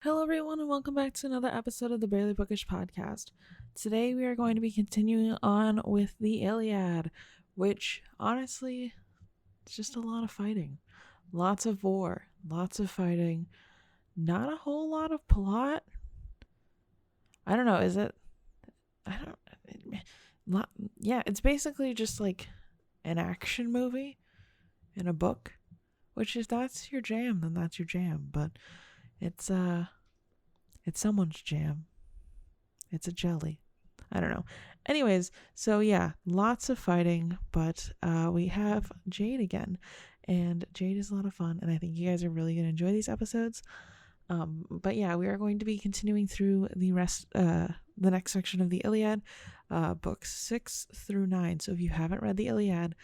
Hello, everyone, and welcome back to another episode of the Barely Bookish podcast. Today, we are going to be continuing on with the Iliad, which honestly, it's just a lot of fighting, lots of war, lots of fighting, not a whole lot of plot. I don't know, is it? I don't. Yeah, it's basically just like an action movie in a book, which if that's your jam, then that's your jam. But it's it's someone's jam. It's a jelly. I don't know. Anyways, so yeah, lots of fighting, but we have Jade again, and Jade is a lot of fun, and I think you guys are really gonna enjoy these episodes. But yeah, we are going to be continuing through the next section of the Iliad, books 6 through 9. So if you haven't read the Iliad,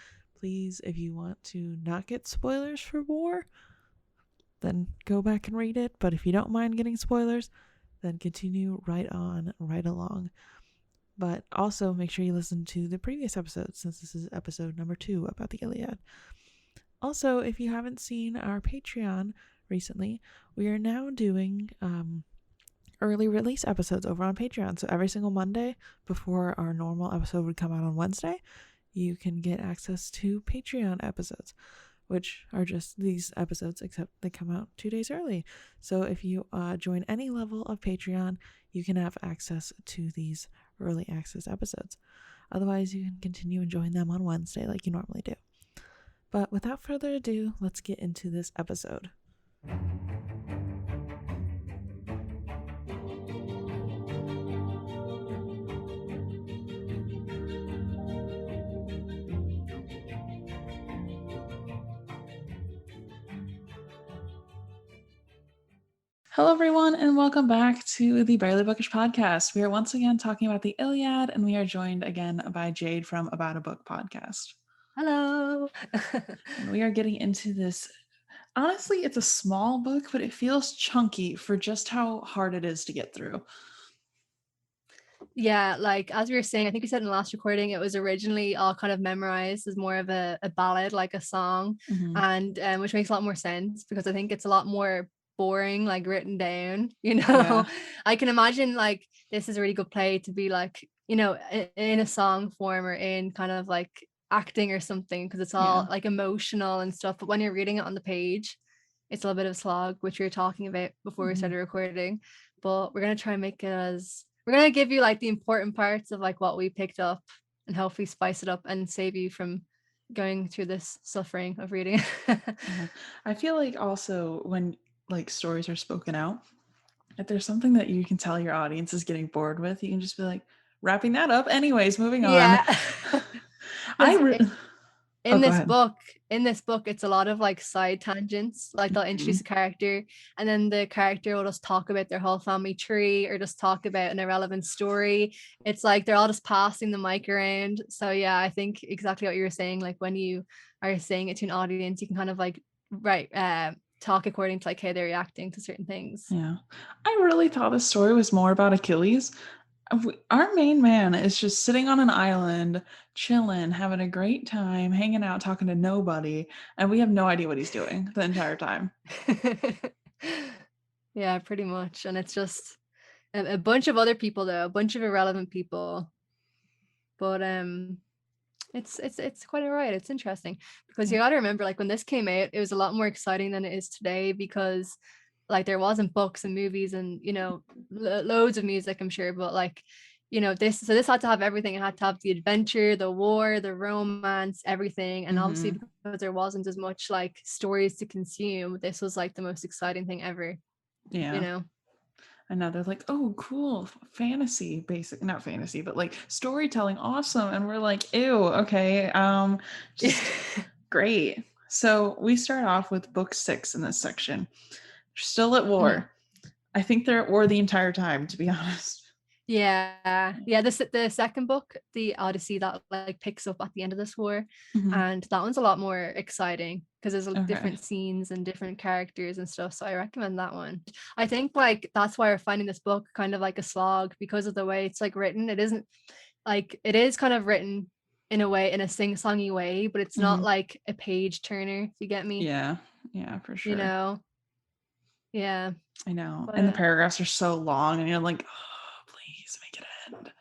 please, if you want to not get spoilers for war, then go back and read it. But if you don't mind getting spoilers, then continue right on, right along. But also make sure you listen to the previous episode, since this is episode number 2 about the Iliad. Also, if you haven't seen our Patreon recently, we are now doing early release episodes over on Patreon. So every single Monday before our normal episode would come out on Wednesday, you can get access to Patreon episodes, which are just these episodes, except they come out 2 days early. So if you join any level of Patreon, you can have access to these early access episodes. Otherwise, you can continue enjoying them on Wednesday like you normally do. But without further ado, let's get into this episode. Hello, everyone, and welcome back to the Barely Bookish podcast. We are once again talking about the Iliad, and we are joined again by Jade from About a Book podcast. Hello. And we are getting into this. Honestly, it's a small book, but it feels chunky for just how hard it is to get through. Yeah, like as we were saying, I think we said in the last recording, it was originally all kind of memorized as more of a ballad, like a song, Mm-hmm. and which makes a lot more sense because I think it's a lot more boring, like written down. Yeah. I can imagine like this is a really good play to be like, in a song form or in kind of like acting or something because it's all Yeah. like emotional and stuff. But when you're reading it on the page, it's a little bit of a slog, which we were talking about before we Mm-hmm. started recording. But we're gonna try and make it as we're gonna give you like the important parts of like what we picked up and hopefully spice it up and save you from going through this suffering of reading. Yeah. I feel like also when like stories are spoken out, if there's something that you can tell your audience is getting bored with, you can just be like, wrapping that up. Anyways, moving on. Yeah. I Because re- oh, in go this ahead. book in this book it's a lot of like side tangents, like they'll Mm-hmm. introduce a character and then the character will just talk about their whole family tree or just talk about an irrelevant story. It's like they're all just passing the mic around. So yeah, I think exactly what you were saying, like when you are saying it to an audience you can kind of like talk according to like how they're reacting to certain things. Yeah. I really thought the story was more about Achilles. Our main man is just sitting on an island, chilling, having a great time, hanging out, talking to nobody, and we have no idea what he's doing the entire time. Yeah, pretty much. And it's just a bunch of other people though, a bunch of irrelevant people. But it's quite all right. It's interesting because Yeah. you got to remember, like when this came out, it was a lot more exciting than it is today because like there wasn't books and movies and loads of music, I'm sure, but like this had to have everything. It had to have the adventure, the war, the romance, everything. And obviously Mm-hmm. because there wasn't as much like stories to consume, this was like the most exciting thing ever, you Yeah. know. And now they're like, oh, cool, fantasy, basic, not fantasy, but like storytelling, awesome. And we're like, ew, okay, just great. So we start off with book 6 in this section. They're still at Mhm. war. I think they're at war the entire time, to be honest. Yeah. The second book, the Odyssey, that like picks up at the end of this war, Mm-hmm. and that one's a lot more exciting because there's Okay. different scenes and different characters and stuff. So I recommend that one. I think like that's why we're finding this book kind of like a slog because of the way it's like written. It isn't like it is kind of written in a way in a sing-songy way, but it's not Mm-hmm. like a page turner. If you get me, Yeah, yeah, for you sure. know. Yeah. I know. But And the paragraphs are so long, and you're like, oh, please make it end.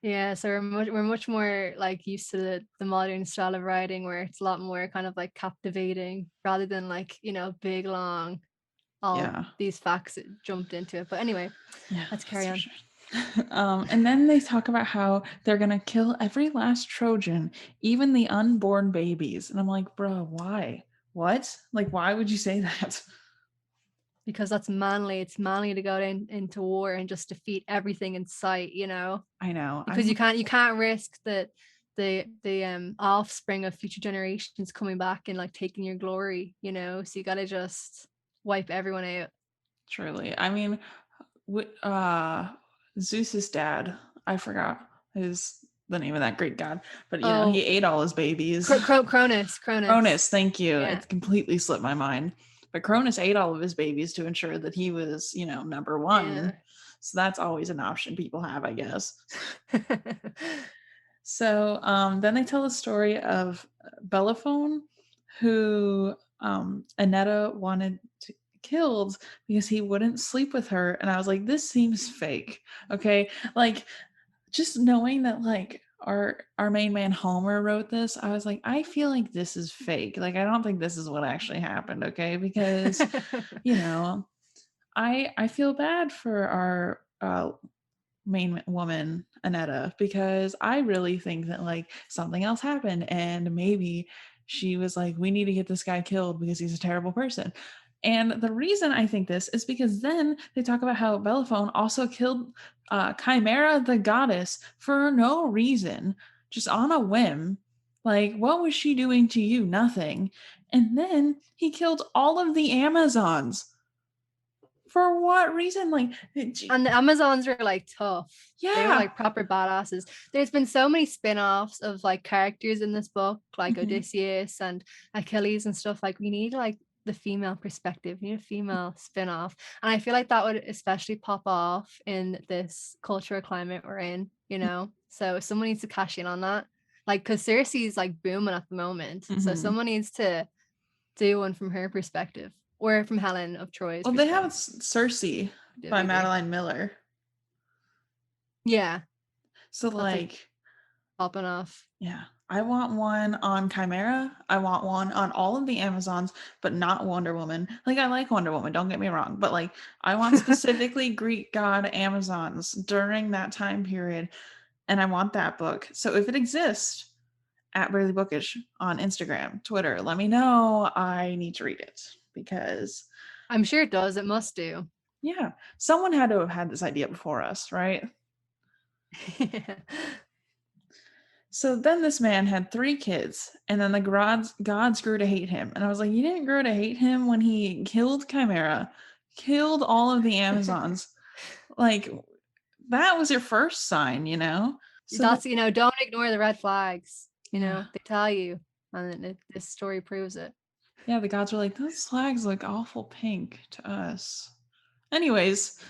yeah, so we're much more like used to the modern style of writing where it's a lot more kind of like captivating rather than like, big long all Yeah. these facts that jumped into it. But anyway, Yeah, let's that's carry for on. sure. And then they talk about how they're gonna kill every last Trojan, even the unborn babies. And I'm like, bro, why? What? Like, why would you say that? Because that's manly. It's manly to go into war and just defeat everything in sight, I know. because you can't risk the offspring of future generations coming back and like taking your glory, so you got to just wipe everyone out. Truly. I mean, Zeus's dad, I forgot his the name of that Greek god, but he Oh, ate all his babies. Cronus. Cronus, thank you. Yeah. It completely slipped my mind. But Cronus ate all of his babies to ensure that he was, number one. Yeah. So that's always an option people have, I guess. So then they tell the story of Bellephone, who Annetta wanted to killed because he wouldn't sleep with her. And I was like, this seems fake. Okay. Like, just knowing that like our main man Homer wrote this, I was like, I feel like this is fake. Like, I don't think this is what actually happened. Okay. Because, you know, I feel bad for our main woman Annetta, because I really think that like something else happened, and maybe she was like, we need to get this guy killed because he's a terrible person. And the reason I think this is because then they talk about how Bellephone also killed Chimera the goddess for no reason, just on a whim. Like, what was she doing to you? Nothing. And then he killed all of the Amazons. For what reason? Like, And the Amazons were like tough. They were yeah. like proper badasses. There's been so many spin-offs of like characters in this book, like Mhm. Odysseus and Achilles and stuff. Like we need like the female perspective. We need a female spin-off. And I feel like that would especially pop off in this cultural climate we're in. So someone needs to cash in on that. Like, because Cersei's like booming at the moment. So Mhm. someone needs to do one from her perspective. Or from Helen of Troy's Well, they have perspective. Cersei by Either. Madeline Miller. Yeah. So, That's like like, popping off. yeah, I want one on Chimera. I want one on all of the Amazons, but not Wonder Woman. Like, I like Wonder Woman, don't get me wrong, but like, I want specifically Greek god Amazons during that time period, and I want that book. So, if it exists, at Barely Bookish on Instagram, Twitter, let me know. I need to read it because, I'm sure it does. It must do. yeah, someone had to have had this idea before us, right? So then this man had 3 kids, and then the gods grew to hate him. And I was like, you didn't grow to hate him when he killed Chimera, killed all of the Amazons. Like, that was your first sign, you know? So That's, don't ignore the red flags. yeah. They tell you. And this story proves it. Yeah, the gods were like, those flags look awful pink to us. Anyways,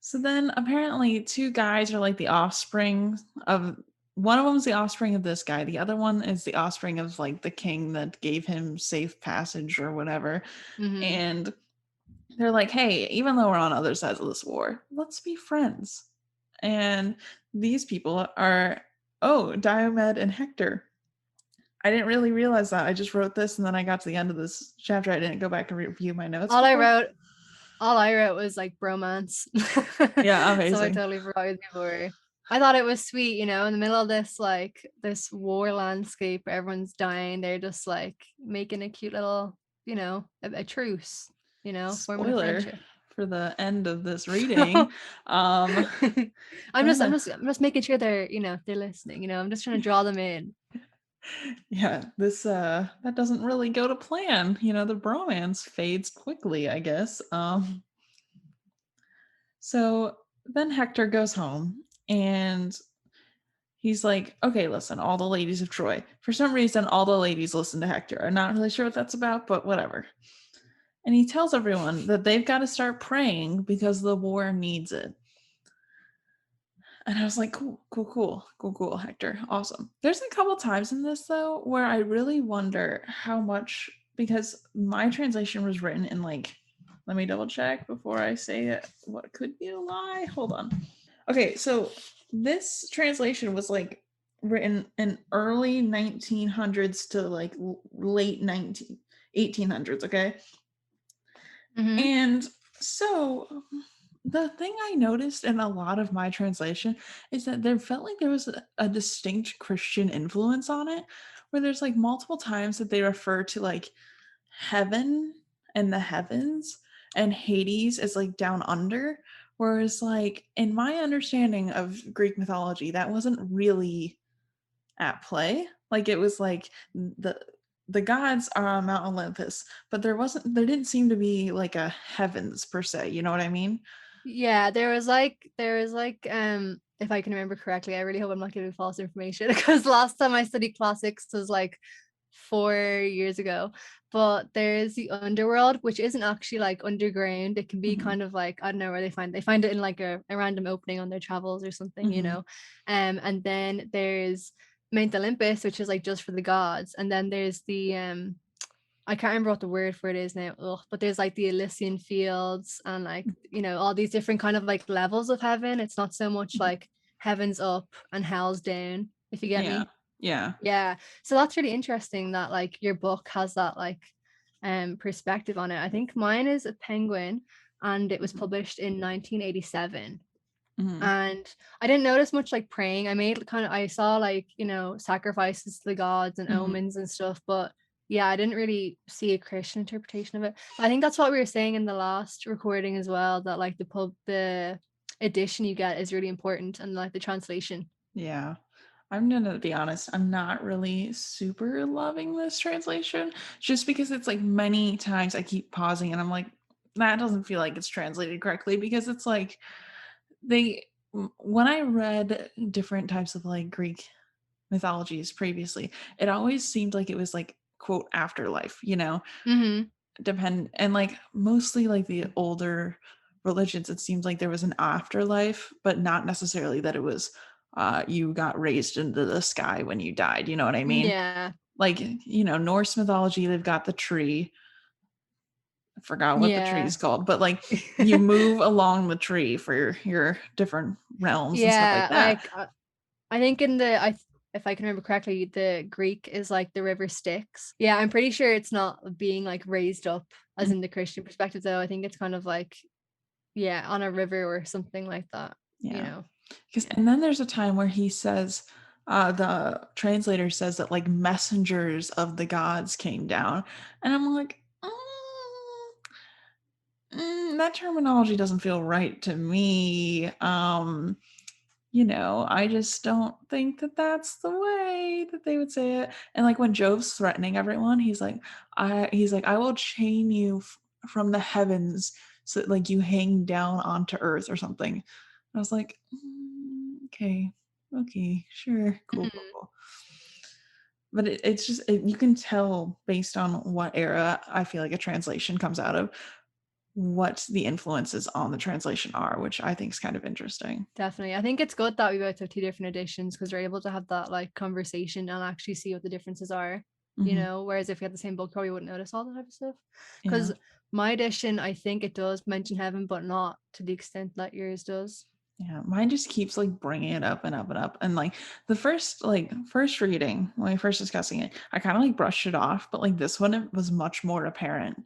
so then apparently 2 guys are like the offspring of one of them's the offspring of this guy. The other one is the offspring of like the king that gave him safe passage or whatever. Hmm. And they're like, hey, even though we're on other sides of this war, let's be friends. And these people are, oh, Diomed and Hector. I didn't really realize that. I just wrote this and then I got to the end of this chapter. I didn't go back and review my notes All I before. wrote, all I wrote was like bromance. Yeah, So I amazing. totally forgot who they were. I thought it was sweet, in the middle of this like this war landscape where everyone's dying. They're just like making a cute little, a truce, forming a Spoiler friendship. for the end of this reading. Um I'm just I'm then just I'm just making sure they're listening. I'm just trying to draw them in. yeah, this that doesn't really go to plan. The bromance fades quickly, I guess. So then Hector goes home and he's like, okay, listen, all the ladies of Troy. For some reason, all the ladies listen to Hector. I'm not really sure what that's about, but whatever. And he tells everyone that they've got to start praying because the war needs it. And I was like, cool, Hector. Awesome. There's a couple times in this, though, where I really wonder how much because my translation was written in like, let me double check before I say it. What could be a lie? Hold on. Okay, so this translation was like written in early 1900s to like late 1800s, okay? Mm-hmm. And so the thing I noticed in a lot of my translation is that there felt like there was a distinct Christian influence on it, where there's like multiple times that they refer to like heaven and the heavens and Hades as like down under. Whereas, like, in my understanding of Greek mythology, that wasn't really at play. Like, it was like the gods are on Mount Olympus, but there didn't seem to be like a heavens per se. You know what I mean? Yeah, there was like if I can remember correctly, I really hope I'm not giving false information because last time I studied classics was like 4 years ago. But there's the underworld, which isn't actually like underground. It can be Hmm. kind of like, I don't know where they find it in like a random opening on their travels or something, you Hmm. know. And then there's Mount Olympus, which is like just for the gods. And then there's the I can't remember what the word for it is now. Ugh, but there's like the Elysian fields and like, all these different kind of like levels of heaven. It's not so much like heaven's up and hell's down, if you get Yeah, me. yeah. Yeah. So that's really interesting that like your book has that like perspective on it. I think mine is a penguin and it was Hmm. published in 1987. Hmm. And I didn't notice much like praying. I saw like, sacrifices to the gods and Hmm. omens and stuff, but yeah, I didn't really see a Christian interpretation of it. I think that's what we were saying in the last recording as well, that like the edition you get is really important and like the translation. Yeah. I'm gonna be honest, I'm not really super loving this translation just because it's like many times I keep pausing and I'm like, that doesn't feel like it's translated correctly because it's like when I read different types of like Greek mythologies previously, it always seemed like it was like quote afterlife, Mm-hmm. depend and like mostly like the older religions, it seems like there was an afterlife, but not necessarily that it was you got raised into the sky when you died. You know what I mean? Yeah. Like, Norse mythology, they've got the tree. I forgot what the tree Yeah. is called, but like you move along the tree for your different realms and stuff like Yeah, that. like I think in the if I can remember correctly, the Greek is like the river Styx. Yeah, I'm pretty sure it's not being like raised up as Mm, in the Christian perspective though. I think it's kind of like, yeah, on a river or something like that, you yeah. know. Because Yeah. and then there's a time where he says, the translator says that like messengers of the gods came down, and I'm like, that terminology doesn't feel right to me. I just don't think that that's the way that they would say it. And like when Jove's threatening everyone, I will chain you from the heavens so that, like, you hang down onto earth or something. And I was like, okay, okay, sure, cool, cool, Mhm. cool. But it's just you can tell based on what era I feel like a translation comes out of what the influences on the translation are, which I think is kind of interesting. Definitely. I think it's good that we both have two different editions because we're able to have that like conversation and actually see what the differences are, Hmm. whereas if we had the same book, probably wouldn't notice all that type of stuff. Yeah. Because my edition, I think it does mention heaven, but not to the extent that yours does. Yeah, mine just keeps like bringing it up and up and up. And like the first reading, when we first discussing it, I kind of like brushed it off, but like this one, it was much more apparent.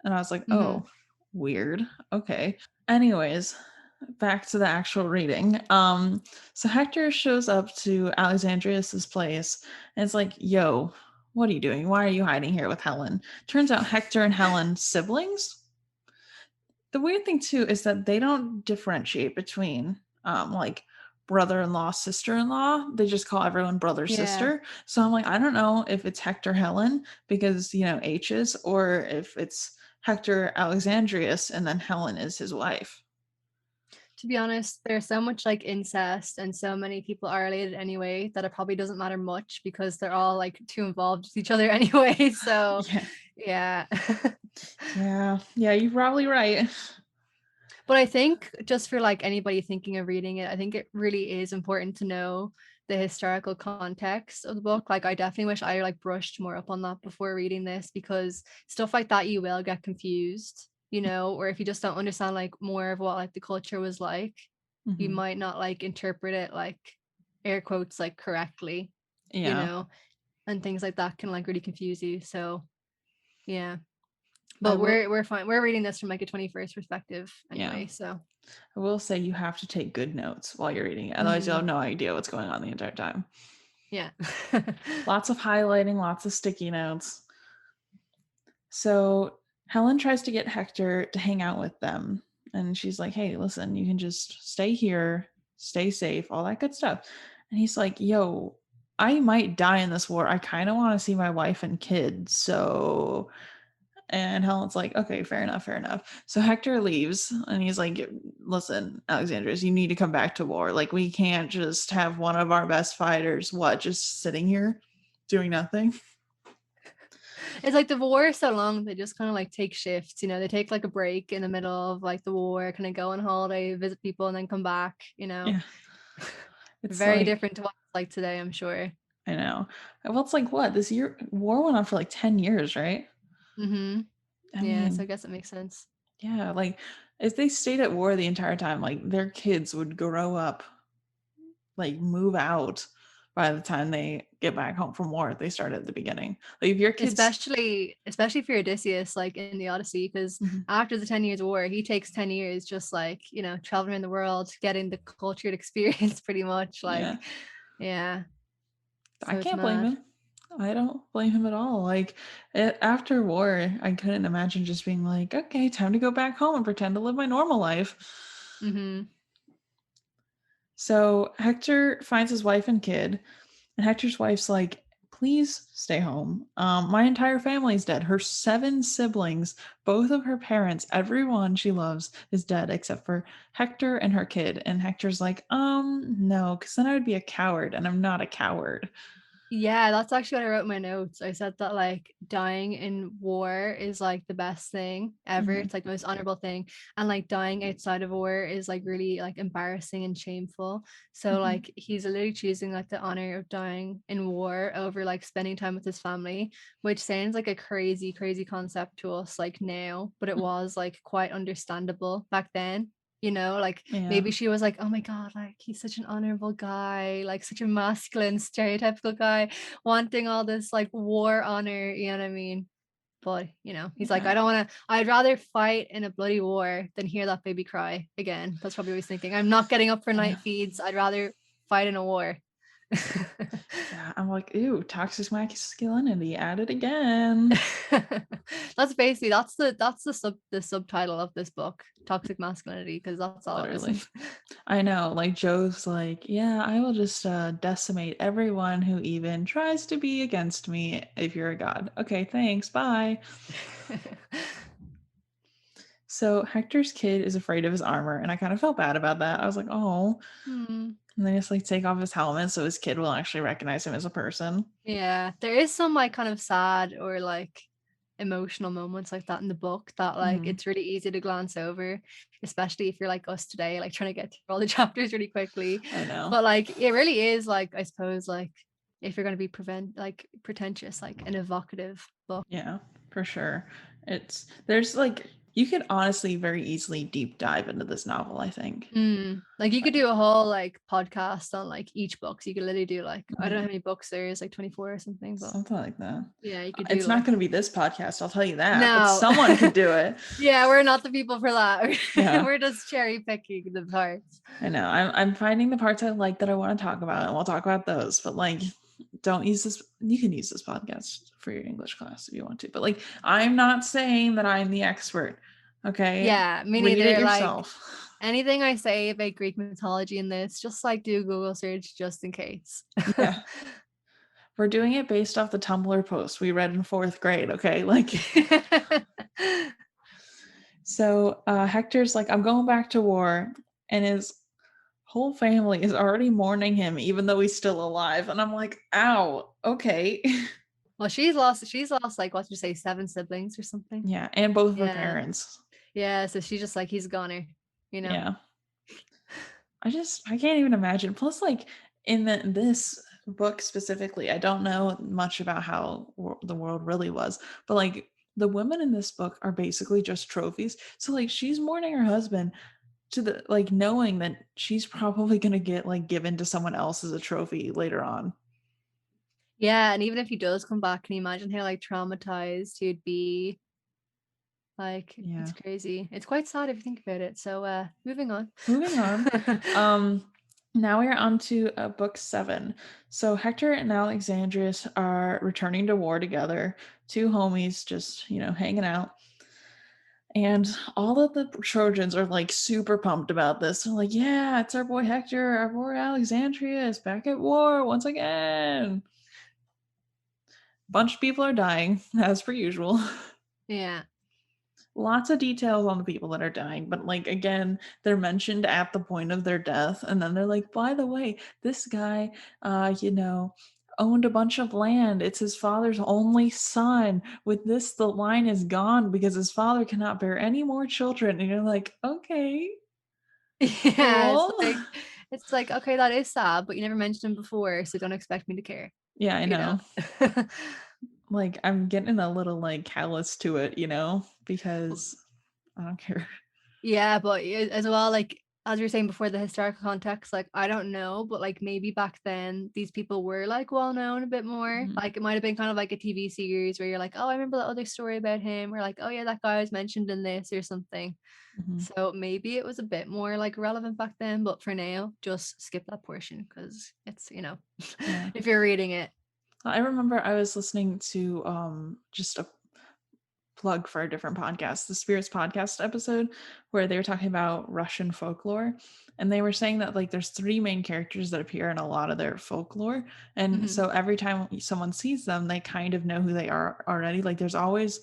And I was like, Hmm. oh, weird. Okay. Anyways, back to the actual reading. So Hector shows up to Alexandrius's place and it's like, yo, what are you doing? Why are you hiding here with Helen? Turns out Hector and Helen siblings. The weird thing too is that they don't differentiate between like brother-in-law, sister-in-law. They just call everyone brother, Yeah. sister. So I'm like, I don't know if it's Hector Helen because H's, or if it's Hector Alexandrius and then Helen is his wife. To be honest, there's so much like incest and so many people are related anyway that it probably doesn't matter much because they're all like too involved with each other anyway. So Yeah. yeah. Yeah. Yeah, you're probably right. But I think just for like anybody thinking of reading it, I think it really is important to know the historical context of the book. Like I definitely wish I like brushed more up on that before reading this, because stuff like that you will get confused, you know, or if you just don't understand like more of what like the culture was like, you Mm-hmm. might not like interpret it like air quotes like correctly, you Yeah. know, and things like that can like really confuse you. So yeah. I But will. we're fine. We're reading this from like a 21st perspective Yeah. anyway. So I will say you have to take good notes while you're reading it. Otherwise, you'll mhm. have no idea what's going on the entire time. Yeah. Lots of highlighting, lots of sticky notes. So Helen tries to get Hector to hang out with them. And she's like, hey, listen, you can just stay here, stay safe, all that good stuff. And he's like, yo, I might die in this war. I kind of want to see my wife and kids. So, and Helen's like, okay, fair enough, fair enough. So Hector leaves and he's like, listen, Alexandros, you need to come back to war. Like, we can't just have one of our best fighters, just sitting here doing nothing. It's like the war is so long, they just kind of like take shifts, you know, they take like a break in the middle of like the war, kind of go on holiday, visit people, and then come back, you know. Yeah. It's Very like, different to what it's like today, I'm sure. I know. Well, it's like what? This year war went on for like 10 years, right? Mm-hmm. I Yeah, so I mean, guess it makes sense. yeah, like if they stayed at war the entire time, like their kids would grow up, like move out by the time they get back home from war if they start at the beginning. Like if your kids Especially for Odysseus, like in the Odyssey, because Mhm. after the 10 years war, he takes 10 years just like, you know, traveling around the world, getting the cultured experience pretty much. Like, Yeah. yeah. I So it's can't blame mad. him. I don't blame him at all. Like after war, I couldn't imagine just being like, okay, time to go back home and pretend to live my normal life. Mm-hmm. So Hector finds his wife and kid, and Hector's wife's like, please stay home. My entire family's dead. Her 7 siblings, both of her parents, everyone she loves is dead except for Hector and her kid. And Hector's like, no, because then I would be a coward, and I'm not a coward. Yeah, that's actually what I wrote in my notes. I said that like dying in war is like the best thing ever. Mhm, It's like the most honorable thing. And like dying outside of war is like really like embarrassing and shameful. So mhm, like he's literally choosing like the honor of dying in war over like spending time with his family, which sounds like a crazy, crazy concept to us like now, but it mhm. was like quite understandable back then. You know, like Yeah, maybe she was like, oh my God, like he's such an honorable guy, like such a masculine, stereotypical guy, wanting all this like war honor, you know what I mean? But you know, he's like, yeah, I don't want to, I'd rather fight in a bloody war than hear that baby cry again. That's probably what he's thinking. I'm not getting up for yeah. night feeds. I'd rather fight in a war. Yeah, I'm like, ew, toxic masculinity at it again. That's basically that's the subtitle of this book, toxic masculinity, because that's all it is. Literally. I know, like Joe's like, yeah, I will just decimate everyone who even tries to be against me if you're a god. Okay, thanks, bye. So Hector's kid is afraid of his armor, and I kind of felt bad about that. I was like, oh, Hmm. and they just like take off his helmet so his kid will actually recognize him as a person. Yeah, there is some like kind of sad or like emotional moments like that in the book that like Hmm. it's really easy to glance over, especially if you're like us today, like trying to get through all the chapters really quickly. I know. But like it really is like, I suppose, like if you're going to be pretentious, like an evocative book. Yeah, for sure. There's like you could honestly very easily deep dive into this novel, I think. Like you could do a whole like podcast on like each book. So you could literally do like, I don't know Mhm. how many books there is, like 24 or something, but Something like that. yeah, you could do It's not like going to be this podcast, I'll tell you that, but no. someone could do it. Yeah, we're not the people for that. Yeah, We're just cherry picking the parts. I know. I'm finding the parts I like that I want to talk about, and we'll talk about those. But like, don't use this. You can use this podcast for your English class if you want to. But like, I'm not saying that I'm the expert. Okay, Yeah, me read it neither. Like yourself. anything I say about Greek mythology in this, just like do a Google search just in case. Yeah, we're doing it based off the Tumblr post we read in 4th grade. Okay, like. So Hector's like, I'm going back to war, and his whole family is already mourning him, even though he's still alive. And I'm like, ow, okay. Well, she's lost like, what did you say, 7 siblings or something? Yeah, and both of her Yeah. parents. Yeah. So she's just like, he's a goner, you know. Yeah. I can't even imagine. Plus, like, in this book specifically, I don't know much about how the world really was, but like the women in this book are basically just trophies. So like she's mourning her husband to the like knowing that she's probably gonna get like given to someone else as a trophy later on. Yeah, and even if he does come back, can you imagine how like traumatized he'd be? Like, it's Yeah. crazy. It's quite sad if you think about it. So, moving on. Moving on. Now we are on to book 7. So Hector and Alexandrius are returning to war together. Two homies just, hanging out. And all of the Trojans are like super pumped about this. They're like, yeah, it's our boy Hector, our boy Alexandrius back at war once again. Bunch of people are dying, as per usual. Yeah. Lots of details on the people that are dying, but like again, they're mentioned at the point of their death, and then they're like, by the way, this guy, owned a bunch of land. It's his father's only son. With this, the line is gone because his father cannot bear any more children. And you're like, okay, Yeah, cool. it's like, okay, that is sad, but you never mentioned him before, so don't expect me to care, Yeah, I you know? know. Like I'm getting a little like callous to it, because I don't care. Yeah, but as well, like as you were saying before, the historical context, like I don't know, but like maybe back then these people were like well known a bit more. Mhm, Like it might have been kind of like a TV series where you're like, oh, I remember that other story about him, or like, oh yeah, that guy was mentioned in this or something. mhm. So maybe it was a bit more like relevant back then, but for now, just skip that portion because it's, Yeah. if you're reading it. I remember I was listening to just a plug for a different podcast, the Spirits podcast episode, where they were talking about Russian folklore. And they were saying that like there's three main characters that appear in a lot of their folklore. And Mhm. so every time someone sees them, they kind of know who they are already. Like there's always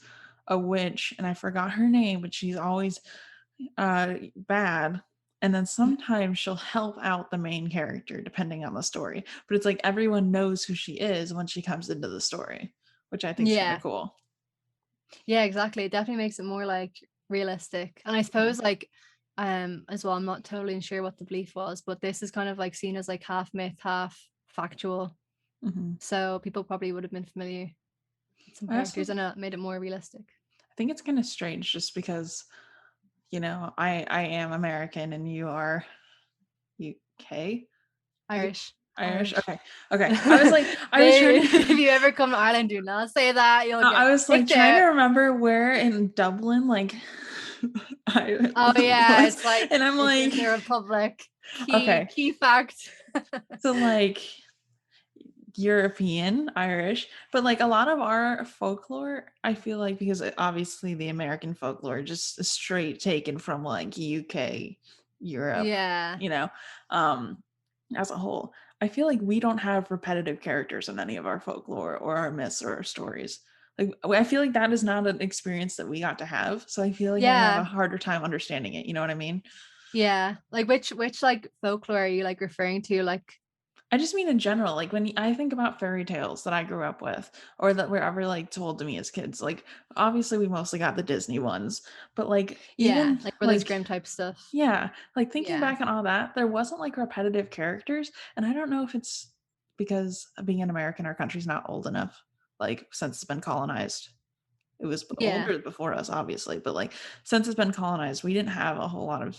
a witch, and I forgot her name, but she's always bad. And then sometimes she'll help out the main character depending on the story. But it's like everyone knows who she is when she comes into the story, which I think is kind of Yeah. cool. Yeah, exactly. It definitely makes it more like realistic. And I Yeah. suppose like as well, I'm not totally sure what the belief was, but this is kind of like seen as like half myth, half factual. Mhm. So people probably would have been familiar with some I also characters and it made it more realistic. I think it's kind of strange just because, I am American and you are UK? Irish. Irish? Irish. Okay. Okay. I was trying They, if to you ever come to Ireland, do not say that. You'll get I was like kicked trying to out. remember where in Dublin like I Oh yeah, was, it's like and I'm it's like, in the Republic. Key okay. key fact. So like European, Irish, but like a lot of our folklore, I feel like because obviously the American folklore just is straight taken from like UK, Europe, Yeah. you know, um, as a whole. I feel like we don't have repetitive characters in any of our folklore or our myths or our stories. Like I feel like that is not an experience that we got to have. So I feel like I have a Yeah. harder time understanding it. You know what I mean? Yeah. Like which like folklore are you like referring to? Like I just mean in general, like when I think about fairy tales that I grew up with or that were ever like told to me as kids, like obviously we mostly got the Disney ones, but like yeah, even like Brothers like Grimm type stuff. yeah, like thinking Yeah. back on all that, there wasn't like repetitive characters. And I don't know if it's because being an American, our country's not old enough, like since it's been colonized. It was Yeah. older before us, obviously, but like since it's been colonized, we didn't have a whole lot of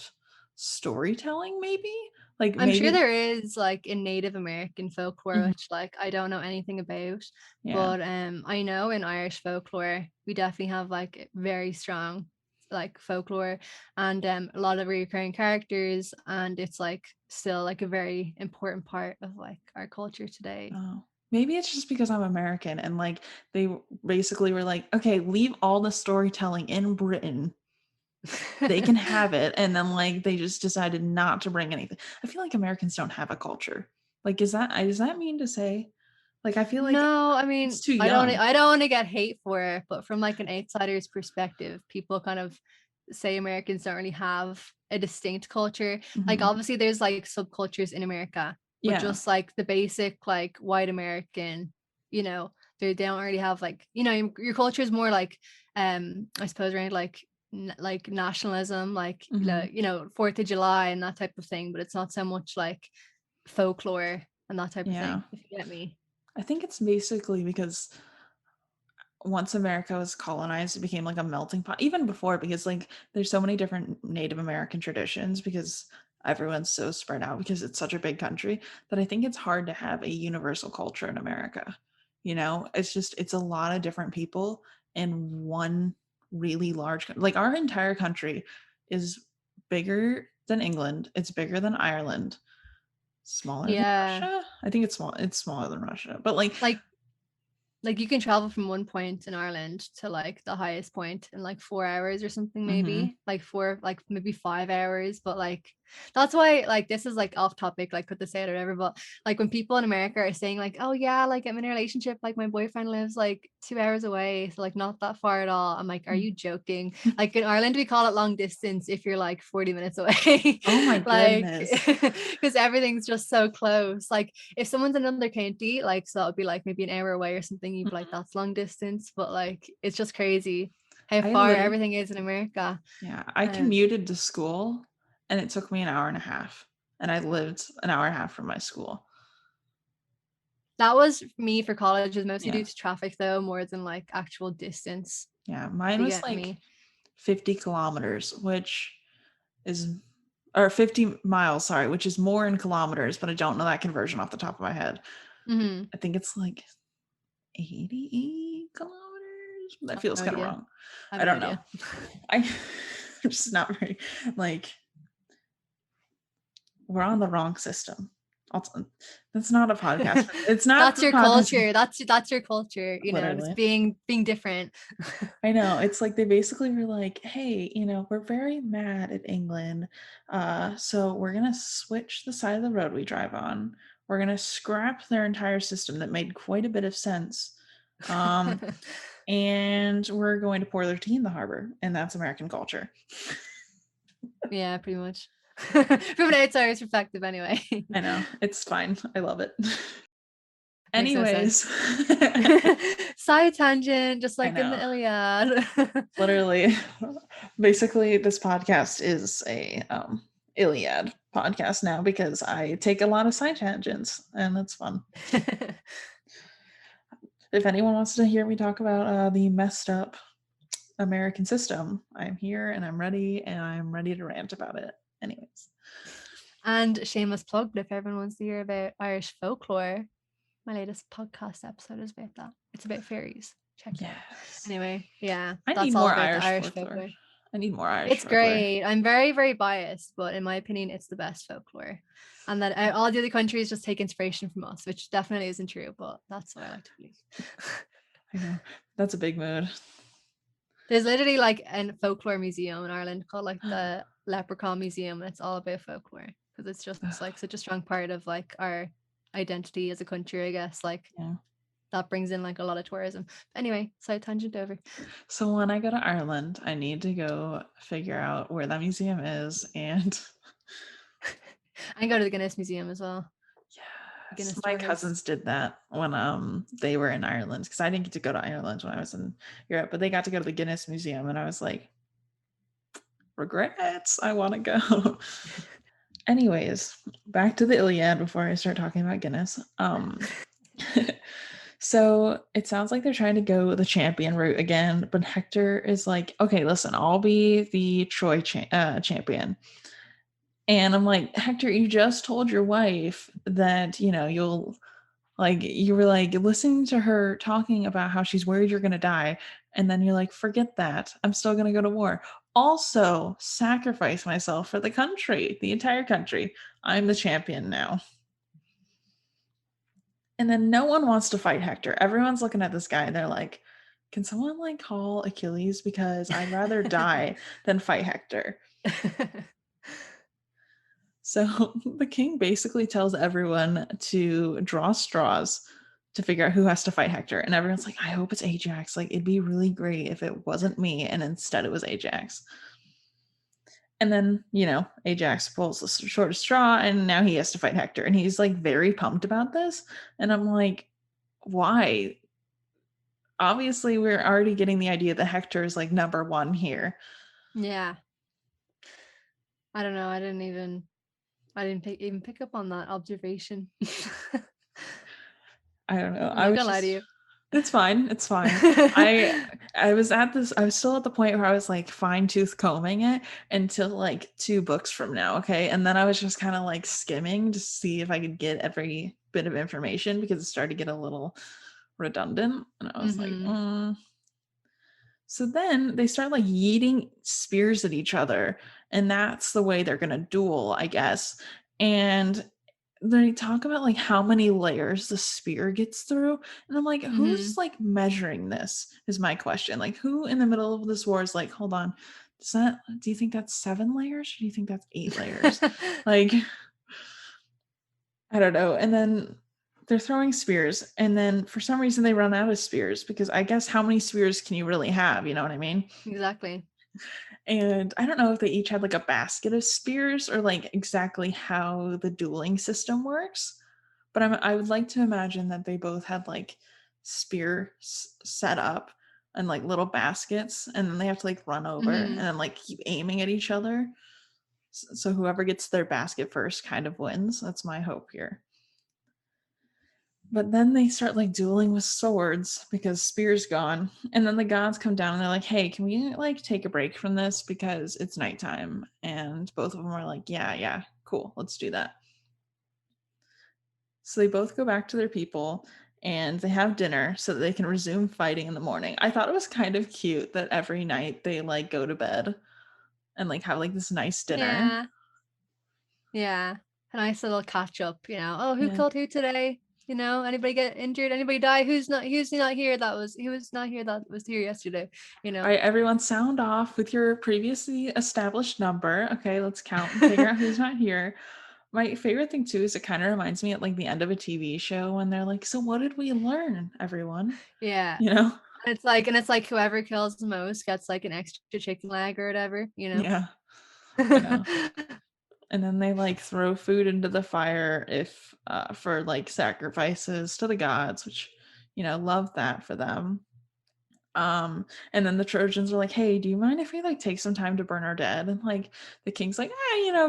storytelling, maybe. Like I'm sure maybe, there is like in Native American folklore, mhm, which like I don't know anything about, yeah. but I know in Irish folklore we definitely have like very strong like folklore and a lot of recurring characters, and it's like still like a very important part of like our culture today. Oh, maybe it's just because I'm American and like they basically were like, okay, leave all the storytelling in Britain. They can have it. And then like they just decided not to bring anything. I feel like Americans don't have a culture. Like, is that mean to say? Like, I feel like No, I it's mean, too I don't young. I don't want to get hate for it, but from like an outsider's perspective, people kind of say Americans don't really have a distinct culture. Like Mhm. obviously there's like subcultures in America, but Yeah. just like the basic like white American, they don't really have like, your culture is more like I suppose around like like nationalism, like Mhm. 4th of July and that type of thing, but it's not so much like folklore. and that type of Yeah. thing, if you get me. I think it's basically because once America was colonized, it became like a melting pot. Even before, because like there's so many different Native American traditions because everyone's so spread out because it's such a big country that I think it's hard to have a universal culture in America. You know, it's a lot of different people in one really large like our entire country is bigger than England, it's bigger than Ireland, smaller than Yeah. Russia. I think it's smaller than Russia. But like Like you can travel from one point in Ireland to like the highest point in like 4 hours or something, mhm. maybe like four, like maybe 5 hours. But like that's why, like, this is like off topic, like put this out or whatever. But like when people in America are saying like, oh yeah, like I'm in a relationship, like my boyfriend lives like 2 hours away, so like not that far at all. I'm like, are you joking? Like in Ireland, we call it long distance if you're like 40 minutes away. Oh my Like goodness. because everything's just so close. Like if someone's in another county, like so that would be like maybe an hour away or something, you'd be like, Mhm. that's long distance. But like it's just crazy how I far literally everything is in America. yeah, I Um commuted to school and it took me an hour and a half, and I lived an hour and a half from my school. that was me for college, was mostly Yeah. due to traffic though, more than like actual distance, Yeah, if mine you was get like me. 50 kilometers, which is or 50 miles, sorry, which is more in kilometers, but I don't know that conversion off the top of my head. Hmm. I think it's like 80 kilometers. That feels No kind of idea. wrong. I have I no don't know. idea. I I'm just not very like we're on the wrong system. That's not a podcast. It's not That's the your podcast. culture. That's your culture, you know, just Literally. being different. I know. It's like they basically were like, hey, we're very mad at England. So we're going to switch the side of the road we drive on. We're going to scrap their entire system that made quite a bit of sense. Um, and we're going to pour their tea in the harbor. And that's American culture. Yeah, pretty much. From an outsider's perspective, anyway. I know. It's fine. I love it. Makes no sense. Anyways, Side tangent, just I like in the know. Iliad. Literally, basically, this podcast is a Iliad podcast now because I take a lot of side tangents and it's fun. If anyone wants to hear me talk about the messed up American system, I'm here and I'm ready to rant about it. Anyways, And shameless plug, but if everyone wants to hear about Irish folklore, my latest podcast episode is about that. It's about fairies. Check it out. yes, Anyway, yeah, I need that's all more about the Irish Irish folklore. folklore. I need more Irish It's folklore. great. I'm very, very biased, but in my opinion, it's the best folklore. And that all the other countries just take inspiration from us, which definitely isn't true, but that's what I like to believe. I know that's a big mood. There's literally like a folklore museum in Ireland called like the Leprechaun Museum, and it's all about folklore because it's just like such a strong part of like our identity as a country, I guess. Like Yeah. that brings in like a lot of tourism. But anyway, side tangent over. So when I go to Ireland, I need to go figure out where that museum is and I go to the Guinness Museum as well. yes, Guinness my Storehouse. cousins did that when they were in Ireland because I didn't get to go to Ireland when I was in Europe, but they got to go to the Guinness Museum and I was like, regrets, I want to go. Anyways, back to the Iliad before I start talking about Guinness. So it sounds like they're trying to go the champion route again, but Hector is like, okay, listen, I'll be the Troy champion. And I'm like, Hector, you just told your wife that, you'll like, you were like listening to her talking about how she's worried you're going to die. And then you're like, forget that. I'm still going to go to war. Also, sacrifice myself for the country, the entire country. I'm the champion now. And then no one wants to fight Hector. Everyone's looking at this guy and they're like, can someone like call Achilles? Because I'd rather die than fight Hector. So the king basically tells everyone to draw straws to figure out who has to fight Hector. And everyone's like, I hope it's Ajax. Like, it'd be really great if it wasn't me and instead it was Ajax. And then, Ajax pulls the shortest straw and now he has to fight Hector. And he's like very pumped about this. And I'm like, why? Obviously, we're already getting the idea that Hector is like number one here. Yeah. I don't know. I didn't even. I didn't even pick up on that observation. I don't know. I'm I not was gonna lie to just you. it's fine. It's fine. I I was at this I was still at the point where I was like fine tooth combing it until like 2 books from now, okay? And then I was just kind of like skimming to see if I could get every bit of information because it started to get a little redundant and I was like, Mm-hmm. mm. So then they start like yeeting spears at each other, and that's the way they're gonna duel, I guess. And they talk about like how many layers the spear gets through, and I'm like, who's Mm-hmm. like measuring this? Is my question. Like, who in the middle of this war is like, hold on, do you think that's 7 layers? Or do you think that's 8 layers? Like, I don't know. And then they're throwing spears, and then for some reason they run out of spears because I guess how many spears can you really have? You know what I mean? Exactly. And I don't know if they each had like a basket of spears or like exactly how the dueling system works, but I would like to imagine that they both had like set up and like little baskets, and then they have to like run over and Mm-hmm. then like keep aiming at each other. So whoever gets their basket first kind of wins. That's my hope here. But then they start like dueling with swords because Spear's gone. And then the gods come down and they're like, hey, can we like take a break from this because it's nighttime? And both of them are like, yeah, yeah, cool, let's do that. So they both go back to their people and they have dinner so that they can resume fighting in the morning. I thought it was kind of cute that every night they like go to bed and like have like this nice dinner. Yeah. Yeah. A nice little catch up, Oh, who Yeah. killed who today? Anybody get injured? Anybody die? Who's not here who was not here that was here yesterday, you All know? right, everyone, sound off with your previously established number. Okay, let's count and figure out who's not here. My favorite thing too is it kind of reminds me at like the end of a TV show when they're like, "So what did we learn, everyone?" Yeah. You know? And it's like whoever kills the most gets like an extra chicken leg or whatever. Yeah, I know. And then they like throw food into the fire if for like sacrifices to the gods, which love that for them. And then the Trojans are like, "Hey, do you mind if we like take some time to burn our dead?" And like the king's like,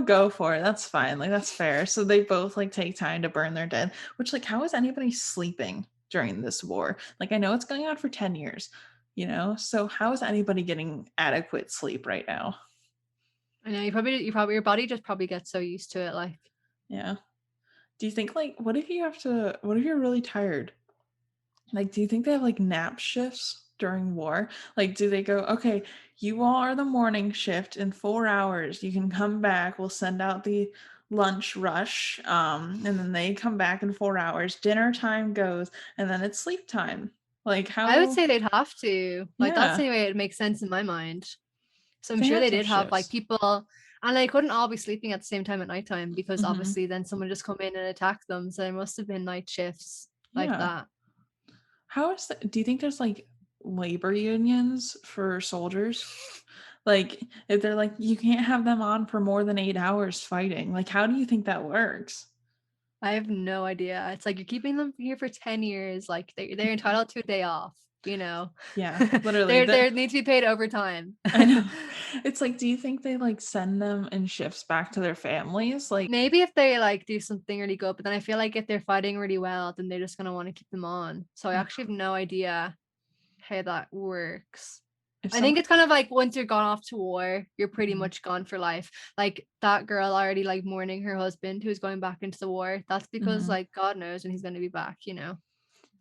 go for it. That's fine. Like that's fair." So they both like take time to burn their dead, which like how is anybody sleeping during this war? Like I know it's going on for 10 years, So how is anybody getting adequate sleep right now? I know you probably your body just probably gets so used to it, like. Yeah. Do you think like what if you're really tired? Like, do you think they have like nap shifts during war? Like, do they go, okay, you all are the morning shift in 4 hours. You can come back. We'll send out the lunch rush. And then they come back in 4 hours. Dinner time goes, and then it's sleep time. Like, I would how? say they'd have to. Like that's the Yeah, only way it makes sense in my mind. So I'm they sure have they to have did have like shifts. people, and they couldn't all be sleeping at the same time at nighttime because Hmm. obviously then someone just come in and attack them. So there must have been night shifts like Yeah. that. Do you think there's like labor unions for soldiers? Like, if they're like, you can't have them on for more than 8 hours fighting, like, how do you think that works? I have no idea. It's like you're keeping them here for 10 years. Like they're entitled to a day off. Yeah, literally. They need to be paid overtime. I know. It's like, do you think they like send them in shifts back to their families? Like, Maybe if they like do something really good, but then I feel like if they're fighting really well, then they're just gonna want to keep them on. So I actually have no idea how that works. if I think someone, it's kind of like once you're gone off to war, you're pretty Mhm. much gone for life. Like that girl already like mourning her husband who's going back into the war. That's because Mhm. like God knows when he's going to be back.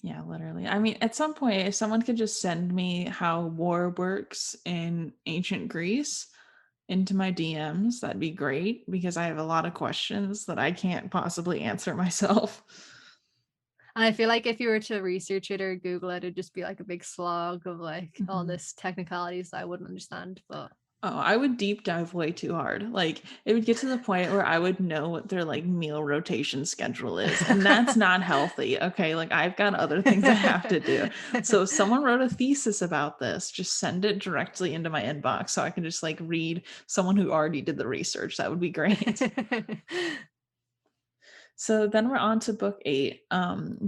Yeah, literally. I mean, at some point, if someone could just send me how war works in ancient Greece into my DMs, that'd be great because I have a lot of questions that I can't possibly answer myself. And I feel like if you were to research it or Google it, it'd just be like a big slog of like all Mhm. this technicalities that I wouldn't understand. But Oh, I would deep dive way too hard. Like it would get to the point where I would know what their like meal rotation schedule is, and that's not healthy. Okay, like I've got other things I have to do. So if someone wrote a thesis about this, just send it directly into my inbox so I can just like read someone who already did the research. That would be great. So then we're on to book 8.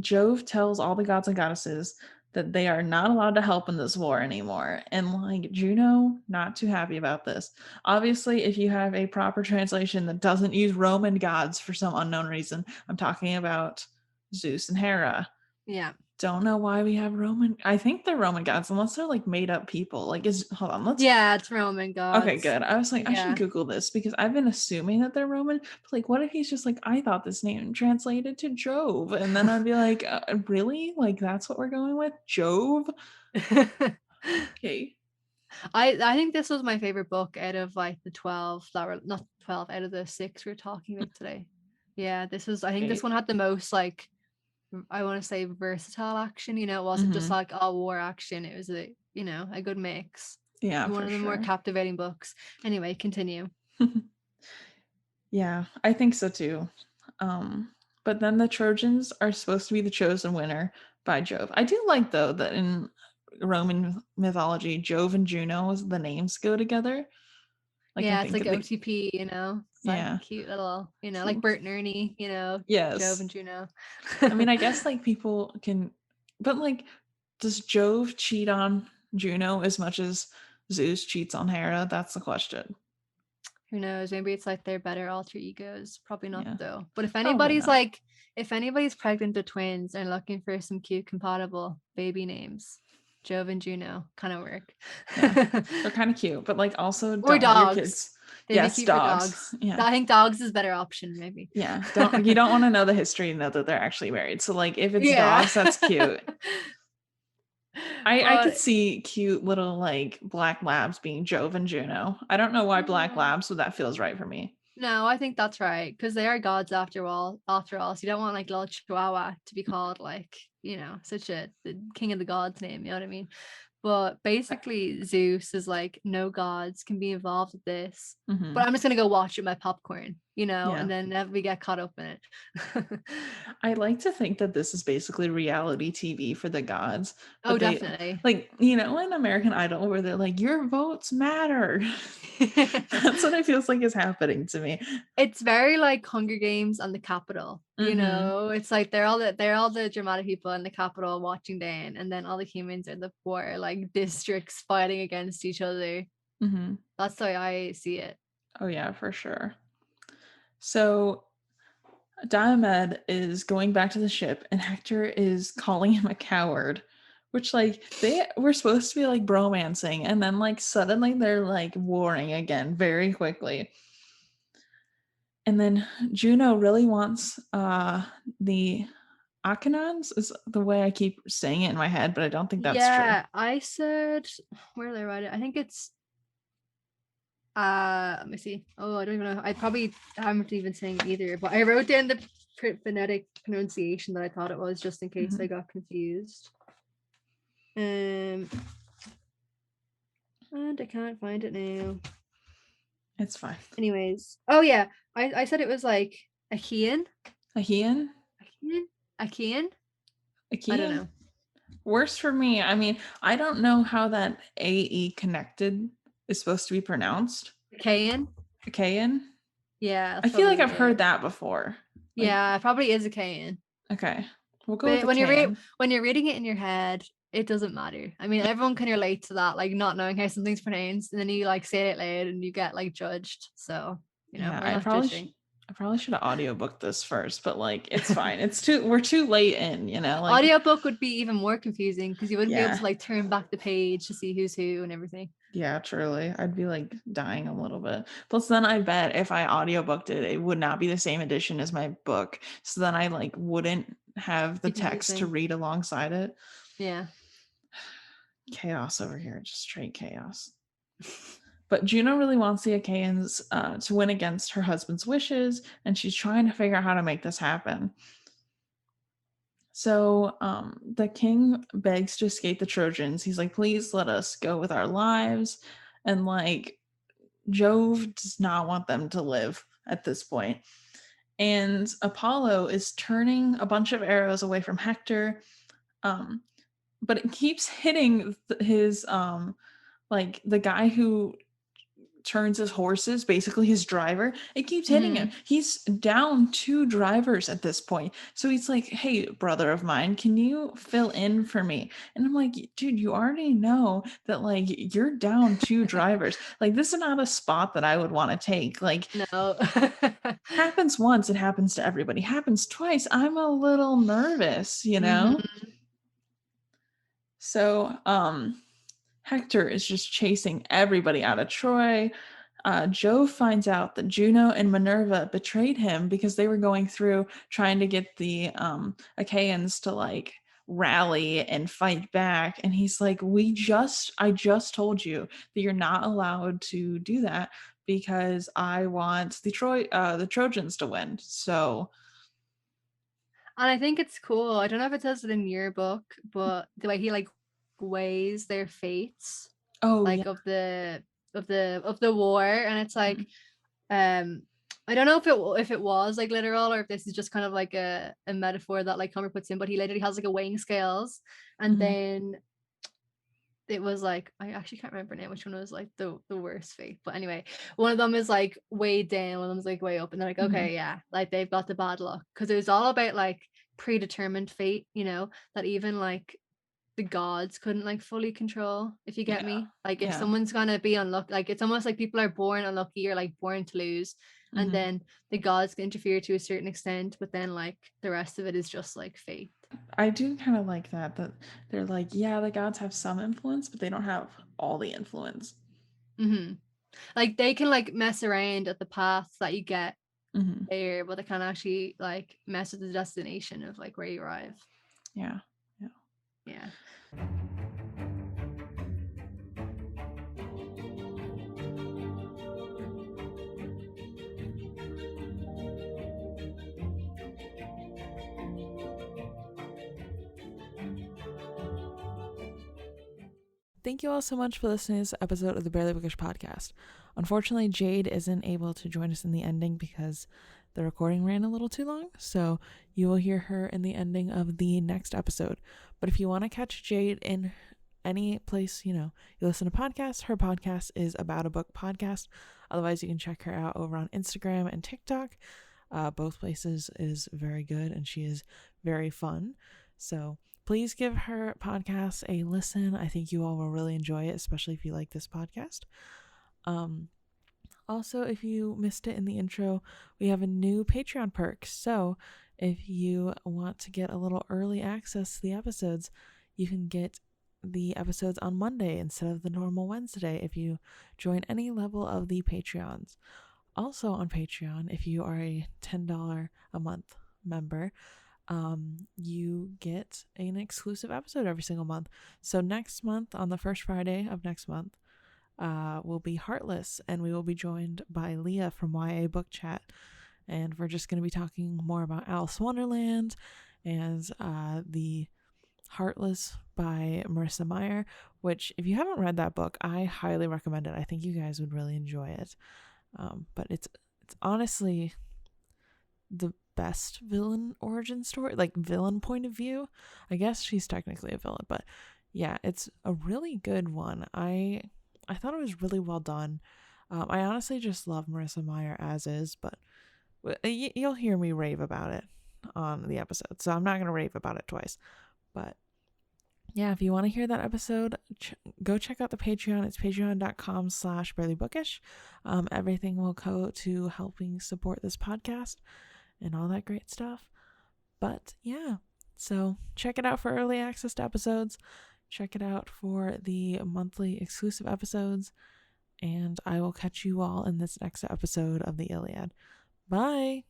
Jove tells all the gods and goddesses that they are not allowed to help in this war anymore. And like Juno, not too happy about this. Obviously, if you have a proper translation that doesn't use Roman gods for some unknown reason, I'm talking about Zeus and Hera. Yeah. Don't know why we have Roman. I think they're Roman gods, unless they're like made up people. Like, hold on, let's. Yeah, it's Roman Okay, gods. good. I was like, I should Yeah. Google this because I've been assuming that they're Roman. But like, what if he's just like, I thought this name translated to Jove, and then I'd be like, really? Like, that's what we're going with, Jove? Okay. I think this was my favorite book out of like the 12 that were not 12 out of the 6 we are talking about today. Yeah, I think this Okay. one had the most like I want to say versatile action, it wasn't just like all war action, it was a good mix. Yeah, One for of the more sure. captivating books. Anyway, continue. Yeah, I think so too. But then the Trojans are supposed to be the chosen winner by Jove. I do like though that in Roman mythology, Jove and Juno, the names go together. Like I Yeah, it's think like they, OTP, it's like yeah, cute little, like cute. Bert and Ernie, Jove Yes. and Juno. I mean, I guess like people can, but like, does Jove cheat on Juno as much as Zeus cheats on Hera? That's the question. Who knows? Maybe it's like they're better alter egos. Probably not Yeah, though. But probably not. if anybody's pregnant with twins and looking for some cute compatible baby names, Jove and Juno kind of work. Yeah, they're kind of cute, but like also Or don't have your dogs. kids. They'd be Yes, cute for dogs. dogs. Yeah. I think dogs is a better option, maybe. Yeah, you don't want to know the history and know that they're actually married. So like if it's Yeah. dogs, that's cute. I could But see cute little like black labs being Jove and Juno. I don't know why black yeah. labs, so that feels right for me. No, I think that's right because they are gods after all. After all, so you don't want like little Chihuahua to be called like such the king of the gods name. You know what I mean? But basically, Zeus is like no gods can be involved with this. Mm-hmm. But I'm just gonna go watch it with my popcorn, Yeah. and then we get caught up in it. I like to think that this is basically reality TV for the gods, Oh, but they definitely. like, in American Idol where they're like, your votes matter. That's what it feels like is happening to me. It's very like Hunger Games on the Capitol. Mm-hmm. It's like they're all the dramatic people in the Capitol watching down, and then all the humans are the poor like districts fighting against each other. Mm-hmm. That's the way I see it. Oh yeah, for sure. So Diomed is going back to the ship and Hector is calling him a coward, which like they were supposed to be like bromancing and then like suddenly they're like warring again very quickly. And then Juno really wants the Achenads is the way I keep saying it in my head, but I don't think that's true. Yeah, I said where did I write it? I think it's let me see. Oh, I don't even know. I probably haven't even saying it either, but I wrote down the phonetic pronunciation that I thought it was just in case I got confused. And I can't find it now. It's fine. Anyways, oh yeah, I said it was like Achaean. Achaean? Achaean. I don't Achaean? know. Worse for me. I mean, I don't know how that AE connected is supposed to be pronounced. Achaean. Achaean? Yeah, I that's feel like probably I've heard it. that before. Like, Yeah, it probably is Achaean. okay, we'll go with But Achaean. when you're reading it in your head, it doesn't matter. I mean, everyone can relate to that, like not knowing how something's pronounced, and then you like say it out loud and you get like judged. So Yeah, we're not judging. I probably should have audiobooked this first, but like it's fine. We're too late in, like Audiobook would be even more confusing because you wouldn't be able yeah. to like turn back the page to see who's who and everything. Yeah, truly. I'd be like dying a little bit. Plus then I bet if I audiobooked it, it would not be the same edition as my book. So then I like wouldn't have the Be text to confusing. read alongside it. Yeah. Chaos over here, just straight chaos. But Juno really wants the Achaeans to win against her husband's wishes, and she's trying to figure out how to make this happen. So the king begs to escape the Trojans. He's like, please let us go with our lives. And like, Jove does not want them to live at this point. And Apollo is turning a bunch of arrows away from Hector. But it keeps hitting his like the guy who turns his horses, basically his driver, it keeps hitting him. Mhm. He's down 2 drivers at this point. So he's like, hey, brother of mine, can you fill in for me? And I'm like, dude, you already know that like you're down 2 drivers. Like this is not a spot that I would want to take. Like No. happens once, it happens to everybody. Happens twice, I'm a little nervous, you know? Mhm. So, Hector is just chasing everybody out of Troy. Jove finds out that Juno and Minerva betrayed him because they were going through trying to get the Achaeans to like rally and fight back. And he's like, I just told you that you're not allowed to do that because I want the Trojans to win. So, And I think it's cool. I don't know if it says it in your book, but the way he like weighs their fates, oh yeah. like of the war, and it's like, Mhm. um, I don't know if it was like literal or if this is just kind of like a metaphor that like Homer puts in, but he literally has like a weighing scales, and Mhm. then it was like I actually can't remember now which one was like the worst fate. But anyway, one of them is like way down, one of them's like way up, and they're like, Mhm. okay, yeah, like they've got the bad luck. Because it was all about like predetermined fate, that even like the gods couldn't like fully control, if you get Yeah. me. Like if Yeah. someone's gonna be unlucky, like it's almost like people are born unlucky or like born to lose. And Mhm. then the gods can interfere to a certain extent, but then like the rest of it is just like fate. I do kind of like that they're like, yeah, the gods have some influence, but they don't have all the influence. Hmm. Like they can like mess around at the path that you get Hmm. there, but they can't actually like mess with the destination of like where you arrive. Yeah. Yeah. Yeah. Thank you all so much for listening to this episode of the Barely Bookish podcast. Unfortunately, Jade isn't able to join us in the ending because the recording ran a little too long, so you will hear her in the ending of the next episode. But if you want to catch Jade in any place, you listen to podcasts, her podcast is About a Book podcast. Otherwise, you can check her out over on Instagram and TikTok. Both places is very good and she is very fun. So please give her podcast a listen. I think you all will really enjoy it, especially if you like this podcast. Also, if you missed it in the intro, we have a new Patreon perk. So if you want to get a little early access to the episodes, you can get the episodes on Monday instead of the normal Wednesday if you join any level of the Patreons. Also on Patreon, if you are a $10 a month member, you get an exclusive episode every single month. So next month, on the first Friday of next month, will be Heartless, and we will be joined by Leah from YA Book Chat, and we're just going to be talking more about Alice Wonderland and the Heartless by Marissa Meyer, which if you haven't read that book, I highly recommend it. I think you guys would really enjoy it. But it's honestly the best villain origin story, like villain point of view. I guess she's technically a villain, but yeah, it's a really good one. I thought it was really well done. I honestly just love Marissa Meyer as is, but you'll hear me rave about it on the episode, so I'm not gonna rave about it twice. But yeah, if you want to hear that episode, go check out the Patreon. It's patreon.com/barelybookish. Everything will go to helping support this podcast and all that great stuff. But yeah, so check it out for early access to episodes. Check it out for the monthly exclusive episodes. And I will catch you all in this next episode of the Iliad. Bye!